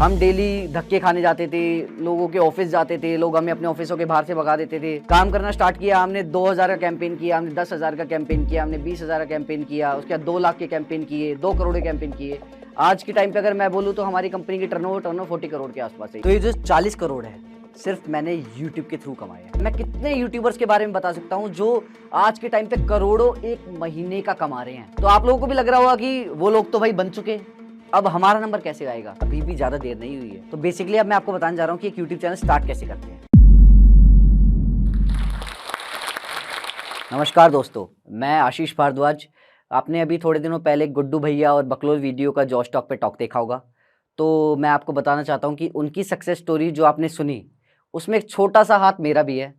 हम डेली धक्के खाने जाते थे, लोगों के ऑफिस जाते थे, लोग हमें अपने ऑफिसों के बाहर से भगा देते थे। काम करना स्टार्ट किया, हमने 2000 का कैंपेन किया, हमने 10,000 का कैंपेन किया, हमने 20,000 का कैंपेन किया, उसके बाद 2 लाख के कैंपेन किए, 2 करोड़ के कैंपेन किए। आज के टाइम पे अगर मैं बोलूँ तो हमारी कंपनी की टर्नओवर 40 करोड़ के आसपास है। तो ये जो 40 करोड़ है सिर्फ मैंने यूट्यूब के थ्रू कमाया है। मैं कितने यूट्यूबर्स के बारे में बता सकता हूँ जो आज के टाइम पे करोड़ों एक महीने का कमा रहे हैं। तो आप लोगों को भी लग रहा होगा कि वो लोग तो भाई बन चुके, अब हमारा नंबर कैसे आएगा। अभी भी ज्यादा देर नहीं हुई है। तो बेसिकली अब मैं आपको बताने जा रहा हूँ कि एक यूट्यूब चैनल स्टार्ट कैसे करते हैं। नमस्कार दोस्तों, मैं आशीष भारद्वाज। आपने अभी थोड़े दिनों पहले गुड्डू भैया और बकलोल वीडियो का जॉश टॉक पे टॉक देखा होगा। तो मैं आपको बताना चाहता हूँ कि उनकी सक्सेस स्टोरी जो आपने सुनी उसमें एक छोटा सा हाथ मेरा भी है।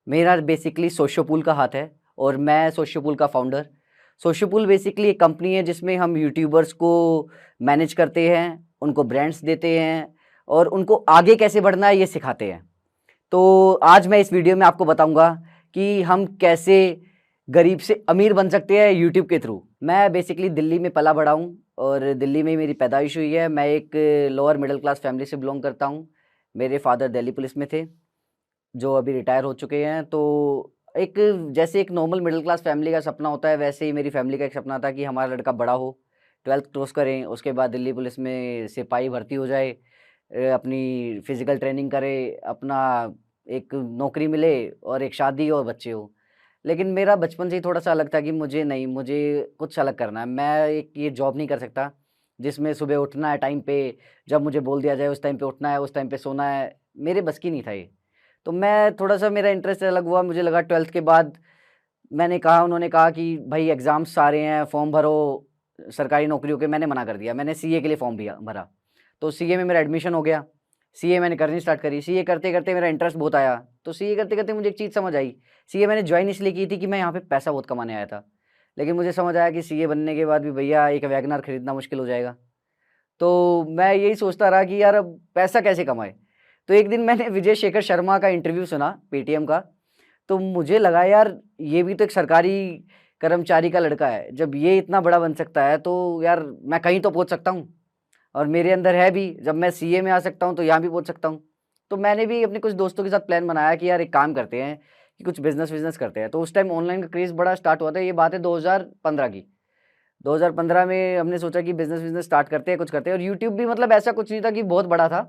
मेरा बेसिकली सोशियोपूल का हाथ है और मैं सोशियोपूल का फाउंडर। सोशियोपूल बेसिकली एक कंपनी है जिसमें हम यूट्यूबर्स को मैनेज करते हैं, उनको ब्रांड्स देते हैं और उनको आगे कैसे बढ़ना है ये सिखाते हैं। तो आज मैं इस वीडियो में आपको बताऊंगा कि हम कैसे गरीब से अमीर बन सकते हैं यूट्यूब के थ्रू। मैं बेसिकली दिल्ली में पला बड़ा हूँ और दिल्ली में मेरी पैदाइश हुई है। मैं एक लोअर मिडिल क्लास फैमिली से बिलोंग करता हूँ। मेरे फादर दिल्ली पुलिस में थे जो अभी रिटायर हो चुके हैं। तो एक जैसे एक नॉर्मल मिडिल क्लास फैमिली का सपना होता है वैसे ही मेरी फैमिली का एक सपना था कि हमारा लड़का बड़ा हो, 12th क्रॉस करें, उसके बाद दिल्ली पुलिस में सिपाही भर्ती हो जाए, अपनी फिजिकल ट्रेनिंग करे, अपना एक नौकरी मिले और एक शादी और बच्चे हो। लेकिन मेरा बचपन से ही थोड़ा सा अलग था कि मुझे कुछ अलग करना है। मैं एक ये जॉब नहीं कर सकता जिसमें सुबह उठना है टाइम पे, जब मुझे बोल दिया जाए उस टाइम पे उठना है, उस टाइम पे सोना है। मेरे बस की नहीं था ये। तो मैं थोड़ा सा मेरा इंटरेस्ट अलग हुआ। मुझे लगा 12th के बाद उन्होंने कहा कि भाई एग्ज़ाम्स सारे हैं, फॉर्म भरो सरकारी नौकरियों के। मैंने मना कर दिया। मैंने सीए के लिए फॉर्म भरा। तो सीए में मेरा एडमिशन हो गया। सीए मैंने करनी स्टार्ट करी। सीए करते करते मेरा इंटरेस्ट बहुत आया। तो सीए करते करते मुझे एक चीज़ समझ आई। सीए मैंने ज्वाइन इसलिए की थी कि मैं यहाँ पे पैसा बहुत कमाने आया था। लेकिन मुझे समझ आया कि सीए बनने के बाद भी भैया एक वैगनआर खरीदना मुश्किल हो जाएगा। तो मैं यही सोचता रहा कि यार अब पैसा कैसे कमाए। तो एक दिन मैंने विजय शेखर शर्मा का इंटरव्यू सुना पेटीएम का। तो मुझे लगा यार ये भी तो एक सरकारी कर्मचारी का लड़का है। जब ये इतना बड़ा बन सकता है तो यार मैं कहीं तो पहुंच सकता हूँ और मेरे अंदर है भी। जब मैं सीए में आ सकता हूँ तो यहाँ भी पहुंच सकता हूँ। तो मैंने भी अपने कुछ दोस्तों के साथ प्लान बनाया कि यार एक काम करते हैं कि कुछ बिजनेस करते हैं। तो उस टाइम ऑनलाइन का क्रेज़ बड़ा स्टार्ट हुआ था। ये बात है 2015 की। 2015 में हमने सोचा कि बिजनेस स्टार्ट करते हैं, कुछ करते हैं। और यूट्यूब भी मतलब ऐसा कुछ नहीं था कि बहुत बड़ा था।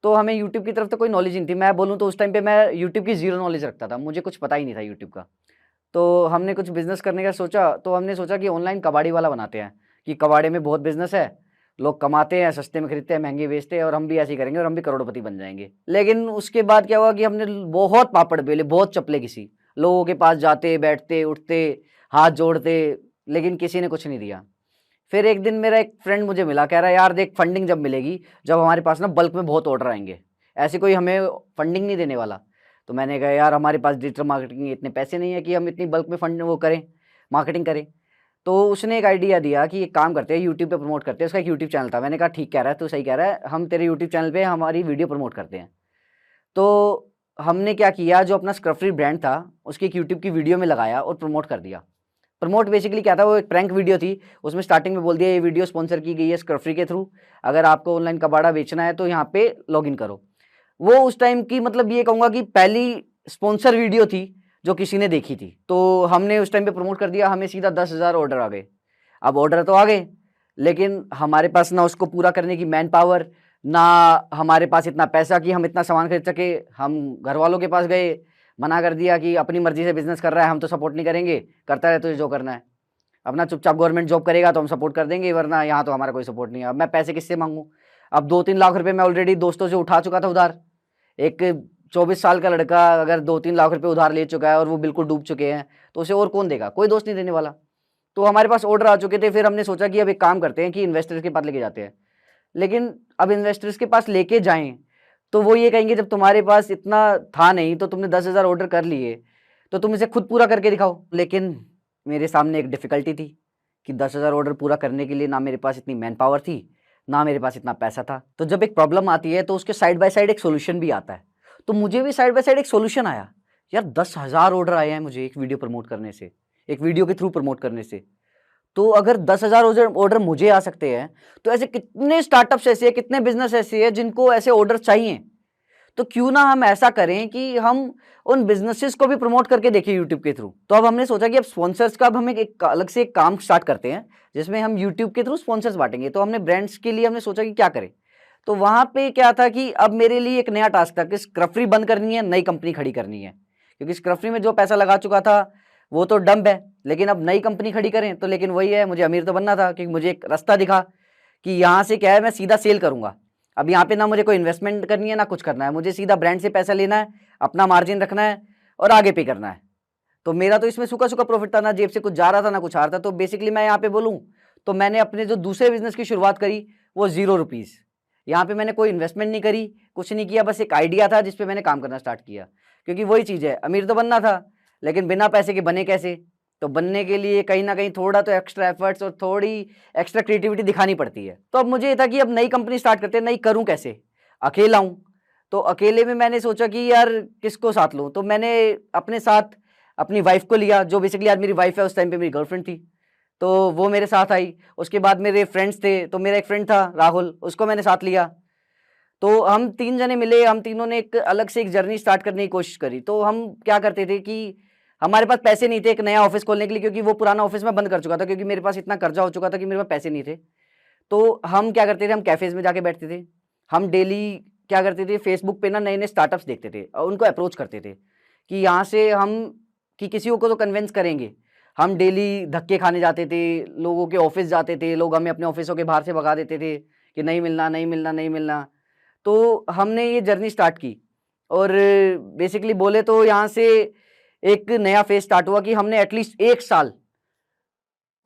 तो हमें यूट्यूब की तरफ तो कोई नॉलेज नहीं थी। मैं बोलूँ तो उस टाइम पे मैं यूट्यूब की ज़ीरो नॉलेज रखता था। मुझे कुछ पता ही नहीं था यूट्यूब का। तो हमने कुछ बिज़नेस करने का सोचा। तो हमने सोचा कि ऑनलाइन कबाड़ी वाला बनाते हैं कि कबाड़े में बहुत बिज़नेस है, लोग कमाते हैं, सस्ते में खरीदते हैं, महंगे बेचते हैं और हम भी ऐसे ही करेंगे और हम भी करोड़पति बन जाएंगे। लेकिन उसके बाद क्या हुआ कि हमने बहुत पापड़ बेले, बहुत चप्पलें घिसी, लोगों के पास जाते, बैठते, उठते, हाथ जोड़ते, लेकिन किसी ने कुछ नहीं दिया। फिर एक दिन मेरा एक फ्रेंड मुझे मिला, कह रहा है यार देख फंडिंग जब मिलेगी, जब हमारे पास ना बल्क में बहुत ऑर्डर आएंगे, ऐसे कोई हमें फंडिंग नहीं देने वाला। तो मैंने कहा यार हमारे पास डिजिटल मार्केटिंग के इतने पैसे नहीं है कि हम इतनी बल्क में फंड वो करें, मार्केटिंग करें। तो उसने एक आइडिया दिया कि एक काम करते हैं यूट्यूब पे प्रमोट करते हैं। उसका एक यूट्यूब चैनल था। मैंने कहा ठीक कह रहा है, तू सही कह रहा है, हम तेरे यूट्यूब चैनल पे हमारी वीडियो प्रमोट करते हैं। तो हमने क्या किया, जो अपना स्क्रब फ्री ब्रांड था उसकी एक यूट्यूब की वीडियो में लगाया और प्रमोट कर दिया। प्रमोट बेसिकली क्या था, वो एक प्रैंक वीडियो थी। उसमें स्टार्टिंग में बोल दिया ये वीडियो स्पॉन्सर की गई है स्क्रब फ्री के थ्रू, अगर आपको ऑनलाइन कबाड़ा बेचना है तो यहाँ पे लॉगिन करो। वो उस टाइम की मतलब ये कहूँगा कि पहली स्पॉन्सर वीडियो थी जो किसी ने देखी थी। तो हमने उस टाइम पे प्रमोट कर दिया। हमें सीधा 10,000 ऑर्डर आ गए। अब ऑर्डर तो आ गए लेकिन हमारे पास ना उसको पूरा करने की मैन पावर, ना हमारे पास इतना पैसा कि हम इतना सामान खरीद सके। हम घर वालों के पास गए, मना कर दिया कि अपनी मर्जी से बिजनेस कर रहा है, हम तो सपोर्ट नहीं करेंगे, करता रहे तुझे जो करना है, अपना चुपचाप गवर्नमेंट जॉब करेगा तो हम सपोर्ट कर देंगे, वरना यहाँ तो हमारा कोई सपोर्ट नहीं है। अब मैं पैसे किससे मांगूं। अब 2-3 लाख रुपए मैं ऑलरेडी दोस्तों से उठा चुका था उधार। एक 24 साल का लड़का अगर 2-3 लाख रुपए उधार ले चुका है और वो बिल्कुल डूब चुके हैं तो उसे और कौन देगा, कोई दोस्त नहीं देने वाला। तो हमारे पास ऑर्डर आ चुके थे। फिर हमने सोचा कि अब एक काम करते हैं कि इन्वेस्टर्स के पास लेके जाते हैं। लेकिन अब इन्वेस्टर्स के पास लेके जाएं तो वो ये कहेंगे जब तुम्हारे पास इतना था नहीं तो तुमने 10,000 ऑर्डर कर लिए तो तुम इसे खुद पूरा करके दिखाओ। लेकिन मेरे सामने एक डिफिकल्टी थी कि 10,000 ऑर्डर पूरा करने के लिए ना मेरे पास इतनी मैन पावर थी, ना मेरे पास इतना पैसा था। तो जब एक प्रॉब्लम आती है तो उसके साइड बाय साइड एक सोल्यूशन भी आता है। तो मुझे भी साइड बाय साइड एक सोल्यूशन आया। यार 10,000 ऑर्डर आए हैं मुझे एक वीडियो प्रमोट करने से, एक वीडियो के थ्रू प्रमोट करने से। तो अगर 10,000 ऑर्डर मुझे आ सकते हैं, तो ऐसे कितने स्टार्टअप्स ऐसे हैं, कितने बिजनेस ऐसे हैं जिनको ऐसे ऑर्डर चाहिए। तो क्यों ना हम ऐसा करें कि हम उन बिजनेसेस को भी प्रमोट करके देखें यूट्यूब के थ्रू। तो अब हमने सोचा कि अब स्पॉन्सर्स का अब हम एक अलग से एक काम स्टार्ट करते हैं, जिसमें हम यूट्यूब के थ्रू स्पॉन्सर्स बांटेंगे। तो हमने ब्रांड्स के लिए हमने सोचा कि क्या करें। तो वहां पे क्या था कि अब मेरे लिए एक नया टास्क था कि स्क्रफरी बंद करनी है, नई कंपनी खड़ी करनी है। क्योंकि स्क्रफरी में जो पैसा लगा चुका था वो तो डंप है, लेकिन अब नई कंपनी खड़ी करें तो लेकिन वही है, मुझे अमीर तो बनना था। क्योंकि मुझे एक रास्ता दिखा कि यहाँ से क्या है, मैं सीधा सेल करूंगा। अब यहाँ पे ना मुझे कोई इन्वेस्टमेंट करनी है ना कुछ करना है, मुझे सीधा ब्रांड से पैसा लेना है, अपना मार्जिन रखना है और आगे पे करना है। तो मेरा तो इसमें सूखा सूखा प्रॉफिट था, ना जेब से कुछ जा रहा था ना कुछ आ रहा था। तो बेसिकली मैं यहाँ पे बोलूँ तो मैंने अपने जो दूसरे बिजनेस की शुरुआत करी वो 0 रुपीज़। यहाँ पे मैंने कोई इन्वेस्टमेंट नहीं करी, कुछ नहीं किया, बस एक आइडिया था जिसपे मैंने काम करना स्टार्ट किया। क्योंकि वही चीज़ है, अमीर तो बनना था, लेकिन बिना पैसे के बने कैसे। तो बनने के लिए कहीं ना कहीं थोड़ा तो एक्स्ट्रा एफर्ट्स और थोड़ी एक्स्ट्रा क्रिएटिविटी दिखानी पड़ती है। तो अब मुझे ये था कि अब नई कंपनी स्टार्ट करते हैं, नई करूं कैसे, अकेला हूं। तो अकेले में मैंने सोचा कि यार किसको साथ लूं। तो मैंने अपने साथ अपनी वाइफ को लिया, जो बेसिकली आज मेरी वाइफ है, उस टाइम पे मेरी गर्लफ्रेंड थी। तो वो मेरे साथ आई। उसके बाद मेरे फ्रेंड्स थे, तो मेरा एक फ्रेंड था राहुल, उसको मैंने साथ लिया। तो हम 3 जने मिले, हम तीनों ने एक अलग से एक जर्नी स्टार्ट करने की कोशिश करी। तो हम क्या करते थे कि हमारे पास पैसे नहीं थे एक नया ऑफिस खोलने के लिए, क्योंकि वो पुराना ऑफिस मैं बंद कर चुका था, क्योंकि मेरे पास इतना कर्जा हो चुका था कि मेरे पास पैसे नहीं थे। तो हम क्या करते थे, हम कैफेज में जाके बैठते थे। हम डेली क्या करते थे, फेसबुक पे ना नए नए स्टार्टअप्स देखते थे और उनको अप्रोच करते थे कि यहाँ से हम कि किसी को तो कन्विंस करेंगे। हम डेली धक्के खाने जाते थे, लोगों के ऑफिस जाते थे, लोग हमें अपने ऑफिसों के बाहर से भगा देते थे कि नहीं मिलना नहीं मिलना नहीं मिलना। तो हमने ये जर्नी स्टार्ट की और बेसिकली बोले तो यहाँ से एक नया फेज स्टार्ट हुआ कि हमने एटलीस्ट 1 साल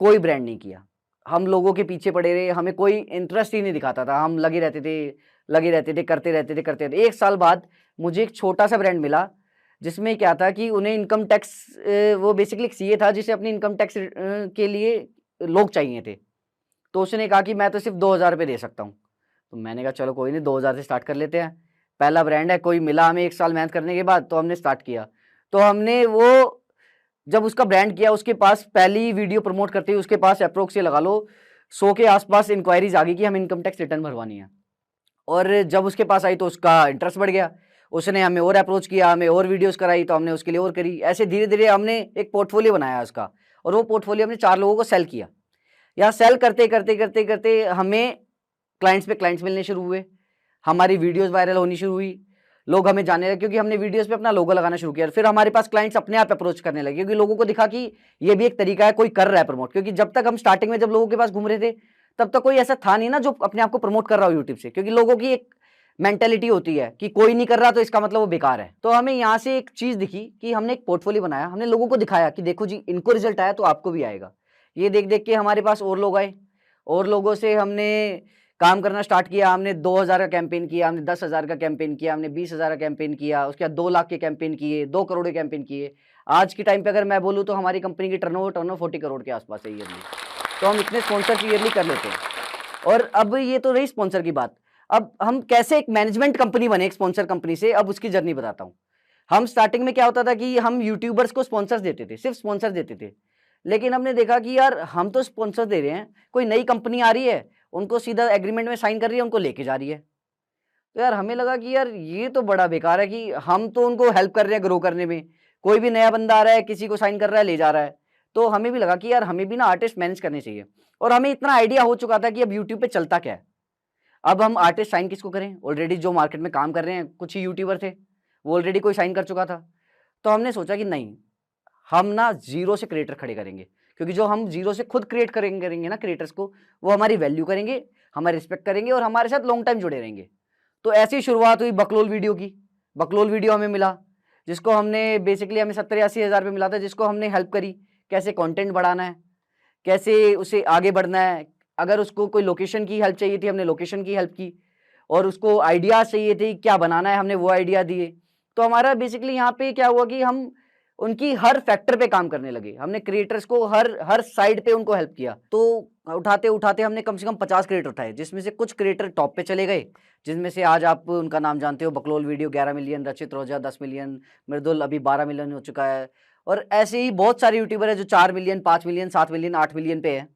कोई ब्रांड नहीं किया। हम लोगों के पीछे पड़े रहे, हमें कोई इंटरेस्ट ही नहीं दिखाता था। हम लगे रहते थे, करते रहते थे, करते रहते। 1 साल बाद मुझे एक छोटा-सा ब्रांड मिला, जिसमें क्या था कि उन्हें इनकम टैक्स वो बेसिकली एक सीए था जिसे अपनी इनकम टैक्स के लिए लोग चाहिए थे। तो उसने कहा कि मैं तो सिर्फ़ ₹2000 दे सकता हूँ। तो मैंने कहा चलो कोई नहीं, 2000 से स्टार्ट कर लेते हैं। पहला ब्रांड है, कोई मिला हमें 1 साल मेहनत करने के बाद, तो हमने स्टार्ट किया। तो हमने वो जब उसका ब्रांड किया, उसके पास पहली वीडियो प्रमोट करते ही उसके पास अप्रोक्स ये लगा लो 100 के आसपास इंक्वायरीज आ गई कि हमें इनकम टैक्स रिटर्न भरवानी है। और जब उसके पास आई तो उसका इंटरेस्ट बढ़ गया, उसने हमें और अप्रोच किया, हमें और वीडियोस कराई, तो हमने उसके लिए और करी। ऐसे धीरे धीरे हमने एक पोर्टफोलियो बनाया उसका, और वो पोर्टफोलियो हमने 4 लोगों को सेल किया। या सेल करते करते करते करते हमें क्लाइंट्स पे क्लाइंट्स मिलने शुरू हुए, हमारी वीडियोस वायरल होनी शुरू हुई, लोग हमें जानने लगे क्योंकि हमने वीडियोस पे अपना लोगो लगाना शुरू किया। फिर हमारे पास क्लाइंट्स अपने आप अप्रोच करने लगे, क्योंकि लोगों को दिखा कि ये भी एक तरीका है, कोई कर रहा है प्रमोट। क्योंकि जब तक हम स्टार्टिंग में जब लोगों के पास घूम रहे थे, तब तक कोई ऐसा था नहीं ना जो अपने आप को प्रमोट कर रहा हो यूट्यूब से। क्योंकि लोगों की एक मेंटेलिटी होती है कि कोई नहीं कर रहा तो इसका मतलब वो बेकार है। तो हमें यहाँ से एक चीज दिखी कि हमने एक पोर्टफोलियो बनाया, हमने लोगों को दिखाया कि देखो जी इनको रिजल्ट आया तो आपको भी आएगा। ये देख देख के हमारे पास और लोग आए, और लोगों से हमने काम करना स्टार्ट किया। हमने 2000 का कैंपेन किया, हमने 10,000 का कैंपेन किया, हमने 20,000 का कैंपेन किया, उसके बाद 2 लाख के कैंपेन किए, 2 करोड़ के कैंपेन किए। आज के टाइम पे अगर मैं बोलूँ तो हमारी कंपनी की टर्नओवर 40 करोड़ के आसपास है ईयरली। तो हम इतने स्पॉन्सर ईयरली कर लेते हैं। और अब ये तो रही स्पॉन्सर की बात। अब हम कैसे एक मैनेजमेंट कंपनी बने एक स्पॉन्सर कंपनी से, अब उसकी जर्नी बताता हूँ। हम स्टार्टिंग में क्या होता था कि हम यूट्यूबर्स को स्पॉन्सर्स देते थे, सिर्फ स्पॉन्सर देते थे। लेकिन हमने देखा कि यार हम तो स्पॉन्सर दे रहे हैं, कोई नई कंपनी आ रही है, उनको सीधा एग्रीमेंट में साइन कर रही है, उनको लेके जा रही है। तो यार हमें लगा कि यार ये तो बड़ा बेकार है कि हम तो उनको हेल्प कर रहे हैं ग्रो करने में, कोई भी नया बंदा आ रहा है, किसी को साइन कर रहा है, ले जा रहा है। तो हमें भी लगा कि यार हमें भी ना आर्टिस्ट मैनेज करने चाहिए। और हमें इतना आइडिया हो चुका था कि अब यूट्यूब पे चलता क्या है। अब हम आर्टिस्ट साइन किसको करें, ऑलरेडी जो मार्केट में काम कर रहे हैं कुछ ही यूट्यूबर थे, वो ऑलरेडी कोई साइन कर चुका था। तो हमने सोचा कि नहीं, हम ना जीरो से क्रिएटर खड़े करेंगे। क्योंकि जो हम जीरो से खुद क्रिएट करेंगे ना क्रिएटर्स को, वो हमारी वैल्यू करेंगे, हमारी रिस्पेक्ट करेंगे और हमारे साथ लॉन्ग टाइम जुड़े रहेंगे। तो ऐसी शुरुआत हुई बकलोल वीडियो की। बकलोल वीडियो हमें मिला, जिसको हमने बेसिकली हमें 70-80 हज़ार रुपये मिला था, जिसको हमने हेल्प करी कैसे कंटेंट बढ़ाना है, कैसे उसे आगे बढ़ना है। अगर उसको कोई लोकेशन की हेल्प चाहिए थी, हमने लोकेशन की हेल्प की, और उसको आइडियाज चाहिए थे क्या बनाना है, हमने वो आइडिया दिए। तो हमारा बेसिकली यहाँ पे क्या हुआ कि हम उनकी हर फैक्टर पे काम करने लगे। हमने क्रिएटर्स को हर साइड पे उनको हेल्प किया। तो उठाते उठाते हमने कम से कम 50 क्रिएटर उठाए, जिसमें से कुछ क्रिएटर टॉप पे चले गए, जिसमें से आज आप उनका नाम जानते हो। बकलोल वीडियो 11 मिलियन, रचित रोजा 10 मिलियन, मृदुल अभी 12 मिलियन हो चुका है। और ऐसे ही बहुत सारे यूट्यूबर है जो 4 मिलियन, 5 मिलियन, 7 मिलियन, 8 मिलियन पे है।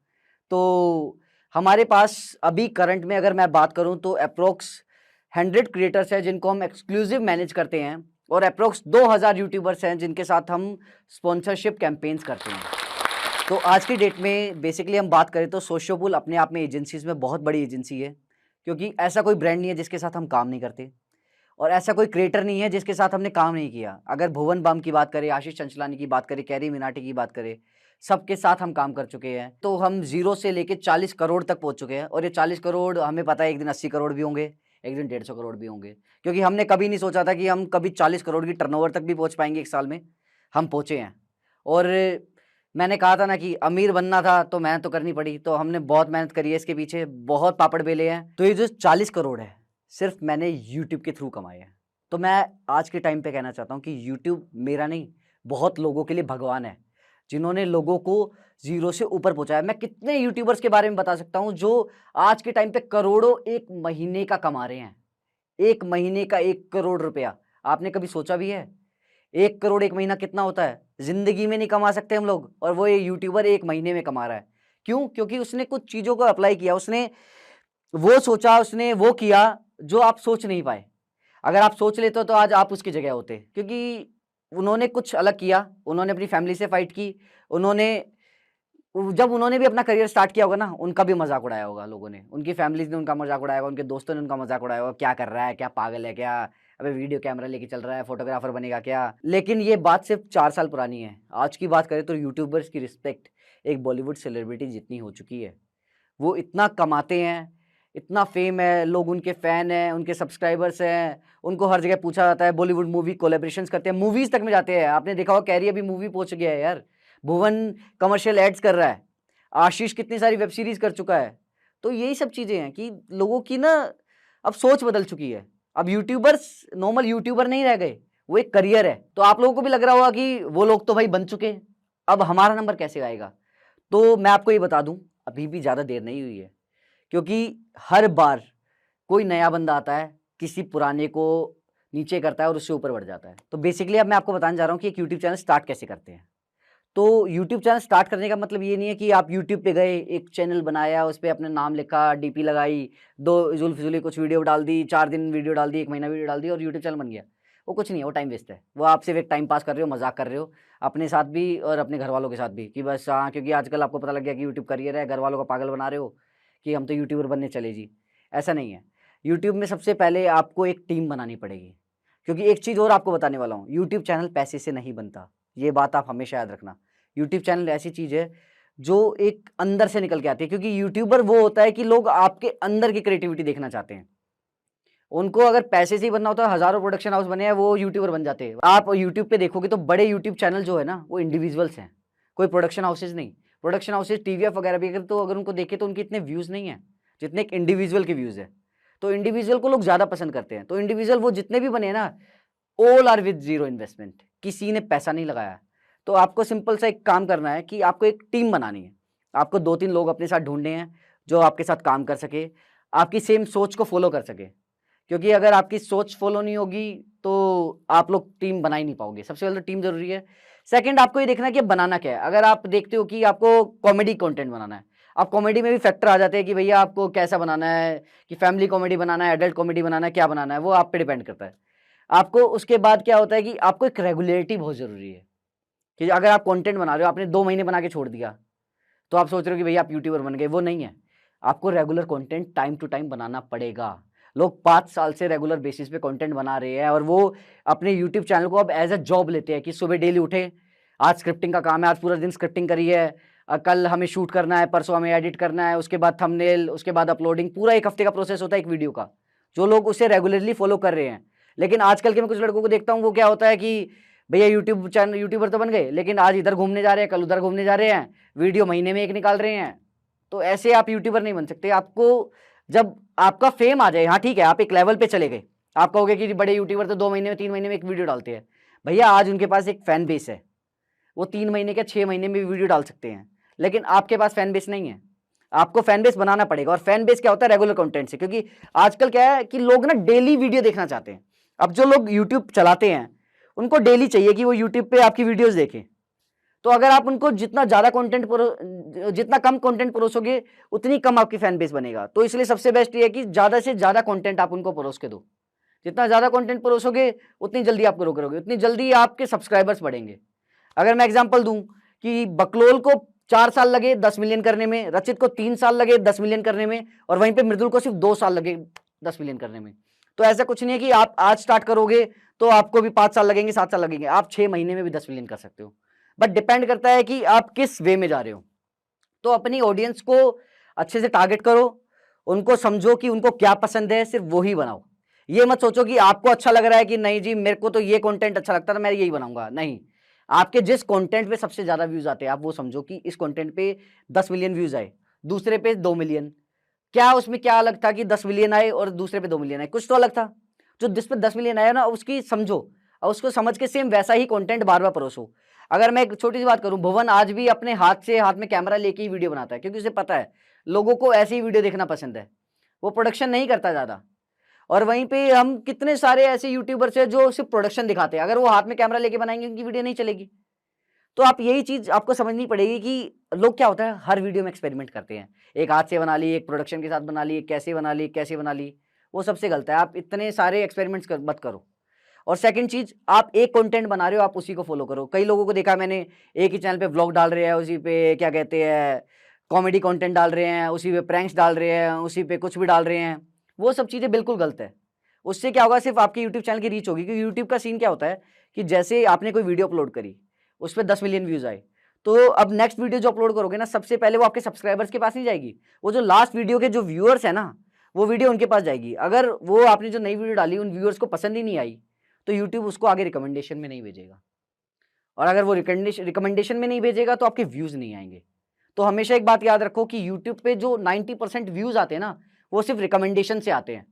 तो हमारे पास अभी करंट में अगर मैं बात करूं तो अप्रोक्स 100 क्रिएटर्स हैं जिनको हम एक्सक्लूसिव मैनेज करते हैं, और अप्रोक्स 2000 यूट्यूबर्स हैं जिनके साथ हम स्पॉन्सरशिप कैंपेन्स करते हैं। तो आज की डेट में बेसिकली हम बात करें तो सोशियोबुल अपने आप में एजेंसीज में बहुत बड़ी एजेंसी है, क्योंकि ऐसा कोई ब्रांड नहीं है जिसके साथ हम काम नहीं करते, और ऐसा कोई क्रिएटर नहीं है जिसके साथ हमने काम नहीं किया। अगर भुवन बाम की बात करें, आशीष चंचलानी की बात करें, कैरी मिनाटी की बात करें, सबके साथ हम काम कर चुके हैं। तो हम जीरो से लेके 40 करोड़ तक पहुंच चुके हैं, और ये 40 करोड़ हमें पता है एक दिन 80 करोड़ भी होंगे, एक दिन 150 करोड़ भी होंगे, क्योंकि हमने कभी नहीं सोचा था कि हम कभी 40 करोड़ की टर्नओवर तक भी पहुंच पाएंगे एक साल में। हम पहुंचे हैं, और मैंने कहा था ना कि अमीर बनना था तो मेहनत तो करनी पड़ी, तो हमने बहुत मेहनत करी है इसके पीछे, बहुत पापड़ बेले हैं। तो ये जो 40 करोड़ है सिर्फ मैंने यूट्यूब के थ्रू कमाए हैं। तो मैं आज के टाइम पे कहना चाहता हूँ कि यूट्यूब मेरा नहीं, बहुत लोगों के लिए भगवान है, जिन्होंने लोगों को जीरो से ऊपर पहुंचाया। मैं कितने यूट्यूबर्स के बारे में बता सकता हूँ जो आज के टाइम पे करोड़ों एक महीने का कमा रहे हैं। एक महीने का 1 करोड़ रुपया, आपने कभी सोचा भी है 1 करोड़ एक महीना कितना होता है? जिंदगी में नहीं कमा सकते हम लोग, और वो ये यूट्यूबर 1 महीने में कमा रहा है। क्यों? क्योंकि उसने कुछ चीजों को अप्लाई किया, उसने वो सोचा, उसने वो किया जो आप सोच नहीं पाए। अगर आप सोच लेते तो आज आप उसकी जगह होते, क्योंकि उन्होंने कुछ अलग किया, उन्होंने अपनी फैमिली से फाइट की, जब उन्होंने भी अपना करियर स्टार्ट किया होगा ना, उनका भी मजाक उड़ाया होगा लोगों ने, उनकी फैमिलीज ने उनका मजाक उड़ाया होगा, उनके दोस्तों ने उनका मजाक उड़ाया होगा, क्या कर रहा है, क्या पागल है क्या, अबे वीडियो कैमरा लेके चल रहा है, फोटोग्राफर बनेगा क्या। लेकिन ये बात सिर्फ 4 साल पुरानी है। आज की बात करें तो यूट्यूबर्स की रिस्पेक्ट एक बॉलीवुड सेलिब्रिटी जितनी हो चुकी है। वो इतना कमाते हैं, इतना फेम है, लोग उनके फैन हैं, उनके सब्सक्राइबर्स हैं, उनको हर जगह पूछा जाता है, बॉलीवुड मूवी कोलैबोरेशंस करते हैं, मूवीज तक में जाते हैं। आपने देखा होगा कैरी अभी मूवी पहुंच गया है यार, भुवन कमर्शियल एड्स कर रहा है, आशीष कितनी सारी वेब सीरीज कर चुका है। तो यही सब चीजें हैं कि लोगों की ना अब सोच बदल चुकी है। अब यूट्यूबर्स नॉर्मल यूट्यूबर नहीं रह गए, वो एक करियर है। तो आप लोगों को भी लग रहा होगा कि वो लोग तो भाई बन चुके हैं, अब हमारा नंबर कैसे आएगा। तो मैं आपको ये बता दूं, अभी भी ज्यादा देर नहीं हुई है, क्योंकि हर बार कोई नया बंदा आता है, किसी पुराने को नीचे करता है और उससे ऊपर बढ़ जाता है। तो बेसिकली अब मैं आपको बताने जा रहा हूँ कि एक यूट्यूब चैनल स्टार्ट कैसे करते हैं। तो यूट्यूब चैनल स्टार्ट करने का मतलब ये नहीं है कि आप यूट्यूब पे गए, एक चैनल बनाया, उस पर अपना नाम लिखा, डीपी लगाई, 2 जुल्फिजुली कुछ वीडियो डाल दी, 4 दिन वीडियो डाल दी, 1 महीना वीडियो डाल दी और यूट्यूब चैनल बन गया। वो कुछ नहीं है, वो टाइम वेस्ट है। वो आप सिर्फ एक टाइम पास कर रहे हो, मजाक कर रहे हो अपने साथ भी और अपने घर वालों के साथ भी, कि बस हाँ, क्योंकि आजकल आपको पता लग गया कि यूट्यूब करियर है, घर वालों को पागल बना रहे हो कि हम तो यूट्यूबर बनने चले जी। ऐसा नहीं है। यूट्यूब में सबसे पहले आपको एक टीम बनानी पड़ेगी, क्योंकि एक चीज़ और आपको बताने वाला हूँ, यूट्यूब चैनल पैसे से नहीं बनता, ये बात आप हमेशा याद रखना। यूट्यूब चैनल ऐसी चीज़ है जो एक अंदर से निकल के आती है, क्योंकि यूट्यूबर वो होता है कि लोग आपके अंदर की क्रिएटिविटी देखना चाहते हैं। उनको अगर पैसे से ही बनना होता है, हज़ारों प्रोडक्शन हाउस बने हैं, वो यूट्यूबर बन जाते हैं। आप यूट्यूब पे देखोगे तो बड़े यूट्यूब चैनल जो है ना, वो इंडिविजुअल्स हैं, कोई प्रोडक्शन हाउसेज नहीं। प्रोडक्शन हाउसेज टीवीएफ वगैरह भी अगर उनको देखे तो उनके इतने व्यूज़ नहीं है जितने एक इंडिविजुअल के व्यूज़ है। तो इंडिविजुअल को लोग ज़्यादा पसंद करते हैं। तो इंडिविजुअल वो जितने भी बने ना, all are with zero investment, किसी ने पैसा नहीं लगाया। तो आपको सिंपल सा एक काम करना है कि आपको एक टीम बनानी है। आपको 2-3 लोग अपने साथ ढूंढने हैं जो आपके साथ काम कर सके, आपकी सेम सोच को फॉलो कर सके, क्योंकि अगर आपकी सोच फॉलो नहीं होगी तो आप लोग टीम बना ही नहीं पाओगे। सबसे पहले तो टीम जरूरी है। सेकंड, आपको ये देखना है कि बनाना क्या है। अगर आप देखते हो कि आपको कॉमेडी कंटेंट बनाना है, आप कॉमेडी में भी फैक्टर आ जाते हैं कि भैया आपको कैसा बनाना है, कि फैमिली कॉमेडी बनाना है, एडल्ट कॉमेडी बनाना है, क्या बनाना है, वो आप पे डिपेंड करता है। आपको उसके बाद क्या होता है कि आपको एक रेगुलरिटी बहुत ज़रूरी है, कि अगर आप कंटेंट बना रहे हो, आपने 2 महीने बना के छोड़ दिया तो आप सोच रहे हो कि भैया आप यूट्यूबर बन गए, वो नहीं है। आपको regular content time to time बनाना पड़ेगा। लोग 5 साल से रेगुलर बेसिस पे कंटेंट बना रहे हैं और वो अपने यूट्यूब चैनल को अब एज अ जॉब लेते हैं कि सुबह डेली उठे, आज स्क्रिप्टिंग का काम है, आज पूरा दिन स्क्रिप्टिंग करी है, कल हमें शूट करना है, परसों हमें एडिट करना है, उसके बाद थंबनेल, उसके बाद अपलोडिंग, पूरा 1 हफ्ते का प्रोसेस होता है एक वीडियो का। जो लोग उसे रेगुलरली फॉलो कर रहे हैं। लेकिन आजकल के मैं कुछ लड़कों को देखता हूँ, वो क्या होता है कि भैया यूट्यूब चैनल यूट्यूबर तो बन गए, लेकिन आज इधर घूमने जा रहे हैं, कल उधर घूमने जा रहे हैं, वीडियो महीने में 1 निकाल रहे हैं। तो ऐसे आप यूट्यूबर नहीं बन सकते। आपको जब आपका फेम आ जाए, हाँ ठीक है, आप एक लेवल पे चले गए, आप कहोगे कि बड़े यूट्यूबर तो 2 महीने में 3 महीने में एक वीडियो डालते हैं। भैया आज उनके पास एक फैन बेस है, वो 3 महीने के 6 महीने में वीडियो डाल सकते हैं, लेकिन आपके पास फैन बेस नहीं है। आपको फैन बेस बनाना पड़ेगा। और फैन बेस क्या होता है? रेगुलर कंटेंट से। क्योंकि आजकल क्या है कि लोग ना डेली वीडियो देखना चाहते हैं। अब जो लोग यूट्यूब चलाते हैं उनको डेली चाहिए कि वो यूट्यूब पे आपकी वीडियोस देखें। तो अगर आप उनको जितना ज़्यादा जितना कम कंटेंट परोसोगे उतनी कम आपकी फैन बेस बनेगा। तो इसलिए सबसे बेस्ट ये है कि ज़्यादा से ज़्यादा कंटेंट आप उनको परोस के दो। जितना ज़्यादा कंटेंट परोसोगे उतनी जल्दी आप ग्रो करोगे, उतनी जल्दी आपके सब्सक्राइबर्स बढ़ेंगे। अगर मैं एग्जांपल दूं कि बकलोल को 4 साल लगे 10 मिलियन करने में, रचित को 3 साल लगे 10 मिलियन करने में, और वहीं पे मृदुल को सिर्फ 2 साल लगे 10 मिलियन करने में। तो ऐसा कुछ नहीं है कि आप आज स्टार्ट करोगे तो आपको भी 5 साल लगेंगे 7 साल लगेंगे, आप 6 महीने में भी 10 मिलियन कर सकते हो। बट डिपेंड करता है कि आप किस वे में जा रहे हो। तो अपनी ऑडियंस को अच्छे से टारगेट करो, उनको समझो कि उनको क्या पसंद है, सिर्फ वो ही बनाओ। ये मत सोचो कि आपको अच्छा लग रहा है कि नहीं जी मेरे को तो ये कंटेंट अच्छा लगता था मैं यही बनाऊंगा। नहीं, आपके जिस कंटेंट पे सबसे ज्यादा व्यूज आते हैं आप वो समझो कि इस कंटेंट पे 10 मिलियन व्यूज आए, दूसरे पे 2 मिलियन, क्या उसमें क्या अलग था कि 10 मिलियन आए और दूसरे पे 2 मिलियन आए? कुछ तो अलग था। जो जिस पे 10 मिलियन आया ना उसकी समझो और उसको समझ के सेम वैसा ही कंटेंट बार बार परोसो। अगर मैं एक छोटी सी बात करूं, भुवन आज भी अपने हाथ में कैमरा लेके ही वीडियो बनाता है, क्योंकि उसे पता है लोगों को ऐसी ही वीडियो देखना पसंद है। वो प्रोडक्शन नहीं करता ज्यादा। और वहीं पे हम कितने सारे ऐसे यूट्यूबर्स हैं जो सिर्फ प्रोडक्शन दिखाते हैं, अगर वो हाथ में कैमरा लेके बनाएंगे उनकी वीडियो नहीं चलेगी। तो आप यही चीज आपको समझनी पड़ेगी कि लोग क्या होता है हर वीडियो में एक्सपेरिमेंट करते हैं, एक हाथ से बना ली, एक प्रोडक्शन के साथ बना ली, एक कैसे बना ली, कैसे बना ली। वो सबसे गलत है। आप इतने सारे एक्सपेरिमेंट्स मत करो। और सेकंड चीज, आप एक कंटेंट बना रहे हो आप उसी को फॉलो करो। कई लोगों को देखा मैंने एक ही चैनल पे व्लॉग डाल रहे हैं, उसी पे क्या कहते हैं कॉमेडी कंटेंट डाल रहे हैं, उसी पे प्रैंक्स डाल रहे हैं, उसी पे कुछ भी डाल रहे हैं। वो सब चीज़ें बिल्कुल गलत है। उससे क्या होगा, सिर्फ आपकी यूट्यूब चैनल की रीच होगी। क्योंकि यूट्यूब का सीन क्या होता है कि जैसे आपने कोई वीडियो अपलोड करी, उस पर 10 मिलियन व्यूज आए, तो अब नेक्स्ट वीडियो जो अपलोड करोगे ना सबसे पहले वो आपके सब्सक्राइबर्स के पास नहीं जाएगी, वो जो लास्ट वीडियो के जो व्यूअर्स है ना वो वीडियो उनके पास जाएगी। अगर वो आपने जो नई वीडियो डाली उन व्यूअर्स को पसंद ही नहीं आई तो यूट्यूब उसको आगे रिकमेंडेशन में नहीं भेजेगा, और अगर वो रिकमेंडेशन में नहीं भेजेगा तो आपके व्यूज नहीं आएंगे। तो हमेशा एक बात याद रखो कि यूट्यूब पे जो 90% व्यूज आते हैं ना वो सिर्फ रिकमेंडेशन से आते हैं।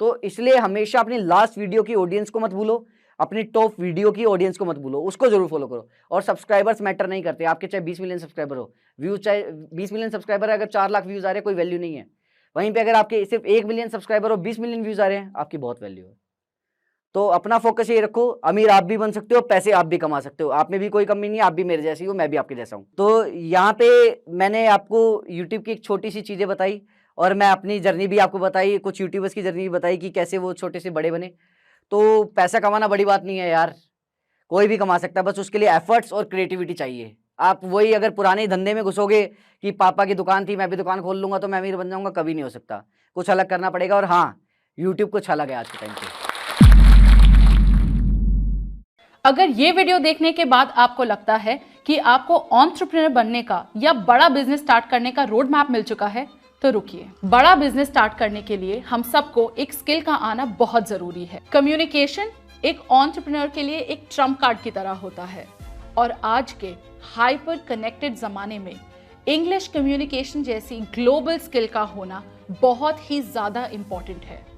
तो इसलिए हमेशा अपनी लास्ट वीडियो की ऑडियंस को मत भूलो, अपनी टॉप वीडियो की ऑडियंस को मत भूलो, उसको जरूर फॉलो करो। और सब्सक्राइबर्स मैटर नहीं करते, आपके चाहे 20 मिलियन सब्सक्राइबर हो, व्यूज चाहे 20 मिलियन सब्सक्राइबर है, अगर 4 लाख व्यूज आ रहे हैं कोई वैल्यू नहीं है। वहीं पे अगर आपके सिर्फ 1 मिलियन सब्सक्राइबर और 20 मिलियन व्यूज आ रहे हैं आपकी बहुत वैल्यू है। तो अपना फोकस ये रखो, अमीर आप भी बन सकते हो, पैसे आप भी कमा सकते हो, आप में भी कोई कमी नहीं है, आप भी मेरे जैसी हो, मैं भी आपके जैसा हूँ। तो यहाँ पे मैंने आपको यूट्यूब की एक छोटी सी चीज़ें बताई और मैं अपनी जर्नी भी आपको बताई, कुछ यूट्यूबर्स की जर्नी भी बताई कि कैसे वो छोटे से बड़े बने। तो पैसा कमाना बड़ी बात नहीं है यार, कोई भी कमा सकता है, बस उसके लिए एफर्ट्स और क्रिएटिविटी चाहिए। आप वही अगर पुराने धंधे में घुसोगे कि पापा की दुकान थी मैं भी दुकान खोल लूंगा तो मैं अमीर बन जाऊंगा, कभी नहीं हो सकता। कुछ अलग करना पड़ेगा। और हाँ, यूट्यूब कुछ अलग है आज के टाइम पे। अगर ये वीडियो देखने के बाद आपको लगता है कि आपको एंटरप्रेन्योर बनने का या बड़ा बिजनेस स्टार्ट करने का रोड मैप मिल चुका है तो रुकिए। बड़ा बिजनेस स्टार्ट करने के लिए हम सबको एक स्किल का आना बहुत जरूरी है। कम्युनिकेशन एक एंटरप्रेन्योर के लिए एक ट्रम्प कार्ड की तरह होता है, और आज के हाइपर कनेक्टेड जमाने में इंग्लिश कम्युनिकेशन जैसी ग्लोबल स्किल का होना बहुत ही ज्यादा इंपॉर्टेंट है।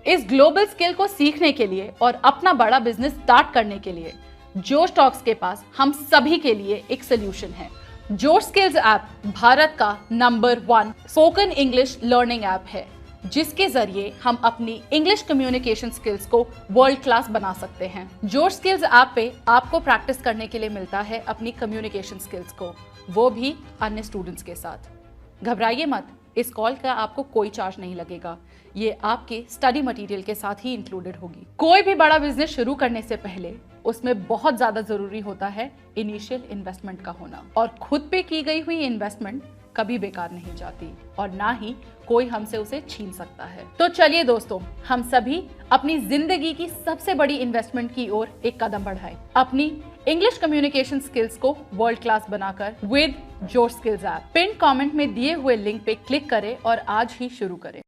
इस ग्लोबल स्किल को सीखने के लिए और अपना बड़ा बिजनेस स्टार्ट करने के लिए जोश टॉक्स के पास हम सभी के लिए एक सोल्यूशन है। जोश स्किल्स ऐप भारत का number 1 spoken English learning app है, जिसके जरिए हम अपनी इंग्लिश कम्युनिकेशन स्किल्स को वर्ल्ड क्लास बना सकते हैं। जोश स्किल्स ऐप पे आपको प्रैक्टिस करने के लिए मिलता है अपनी कम्युनिकेशन स्किल्स को, वो भी अन्य स्टूडेंट्स के साथ। घबराइए मत, इस कॉल का आपको कोई चार्ज नहीं लगेगा, ये आपके स्टडी मटेरियल के साथ ही इंक्लूडेड होगी। कोई भी बड़ा बिजनेस शुरू करने से पहले उसमें बहुत ज्यादा जरूरी होता है इनिशियल इन्वेस्टमेंट का होना, और खुद पे की गई हुई इन्वेस्टमेंट कभी बेकार नहीं जाती और ना ही कोई हमसे उसे छीन सकता है। तो चलिए दोस्तों, हम सभी अपनी जिंदगी की सबसे बड़ी इन्वेस्टमेंट की ओर एक कदम बढ़ाएं, अपनी इंग्लिश कम्युनिकेशन स्किल्स को वर्ल्ड क्लास बनाकर विद जोश स्किल्स ऐप। पिन कमेंट में दिए हुए लिंक पे क्लिक करें और आज ही शुरू करें।